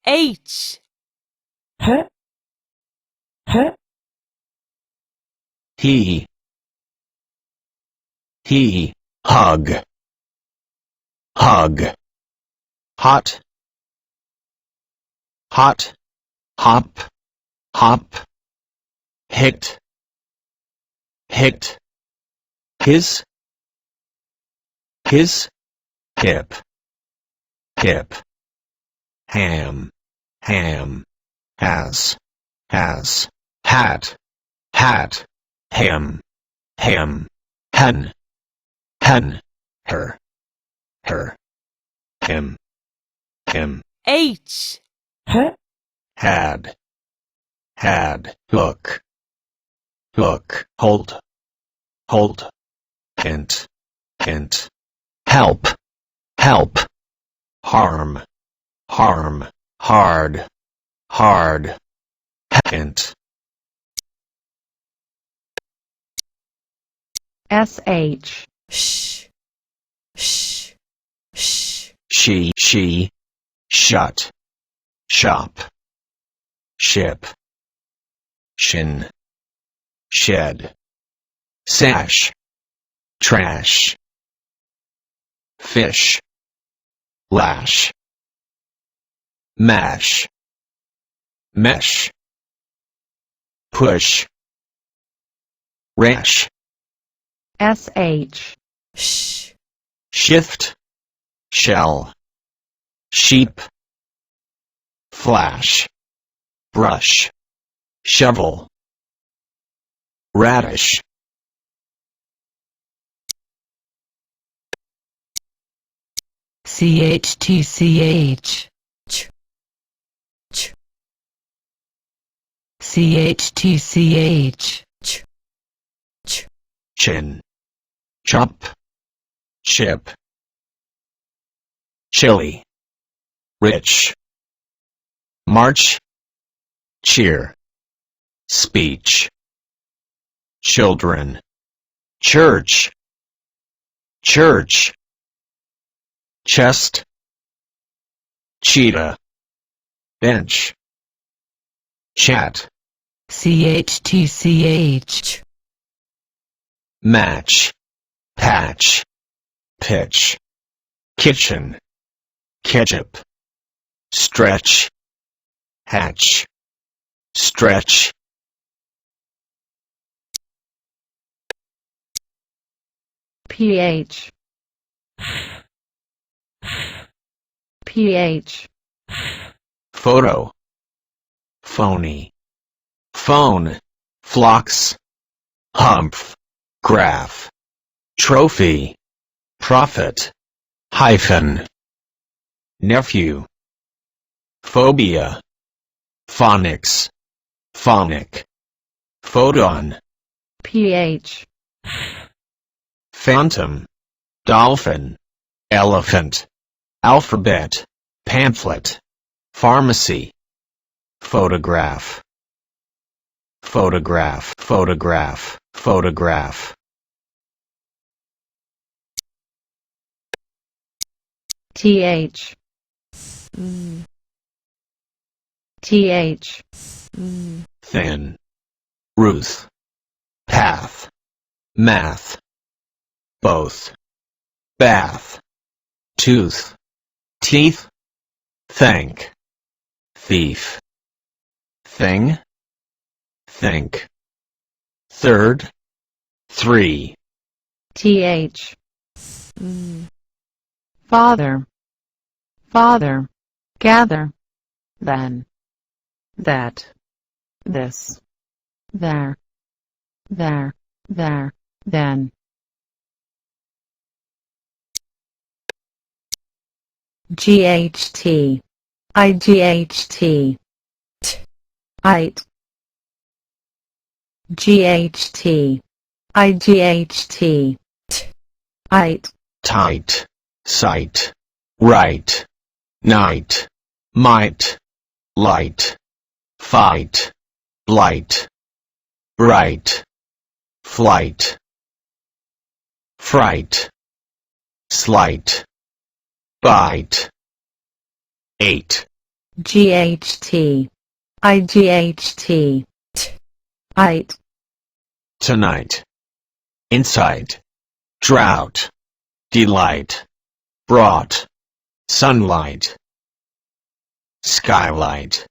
H. H. H. He. Hug. Hug. Hot. Hot. Hop. Hop. Hit. Hit. His. Hip. Hip. Ham. Has. Hat. Ham. Hen. Her. Him. H. H. Had. Hook. Hold. Hint. Help. Harm. Hard. Hint. SH. Sh. She. Shut. Shop. Ship. Shin. Shed. Sash. Trash. Fish. Lash. Mash. Mesh. Push. Rash. SH. Sh. Shift. Shell. Sheep. Flash. Brush. Shovel. Radish. CHTCH. CHTCH. Chin. Chop. Chip. Chili. Rich. March. Cheer. Speech. Children. Church. Chest. Cheetah. Bench. Chat. CHTCH. Match. Patch. Pitch. Kitchen. Ketchup. Stretch. Hatch. Stretch. PH. Photo. Phony. Phone. Phlox. Humph. Graph. Trophy. Prophet. Hyphen. Nephew. Phobia. Phonics. Phonic. Photon. PH. Phantom. Dolphin. Elephant. Alphabet. Pamphlet. Pharmacy. Photograph. TH. Thin. Ruth. Path. Math. Both. Bath. Tooth. Teeth. Thank. Thief. Thing. Think. Third. Three. TH. Father. Gather. Then. That. This. There. Then. GHT. IGHT. It. GHT. IGHT. It. Tight. Sight. Right. Night. Might. Light. Fight. Blight. Bright. Flight. Fright. Slight. Bite. 8. GHT, IGHT, IT, tonight, inside, drought, delight, brought, sunlight, skylight,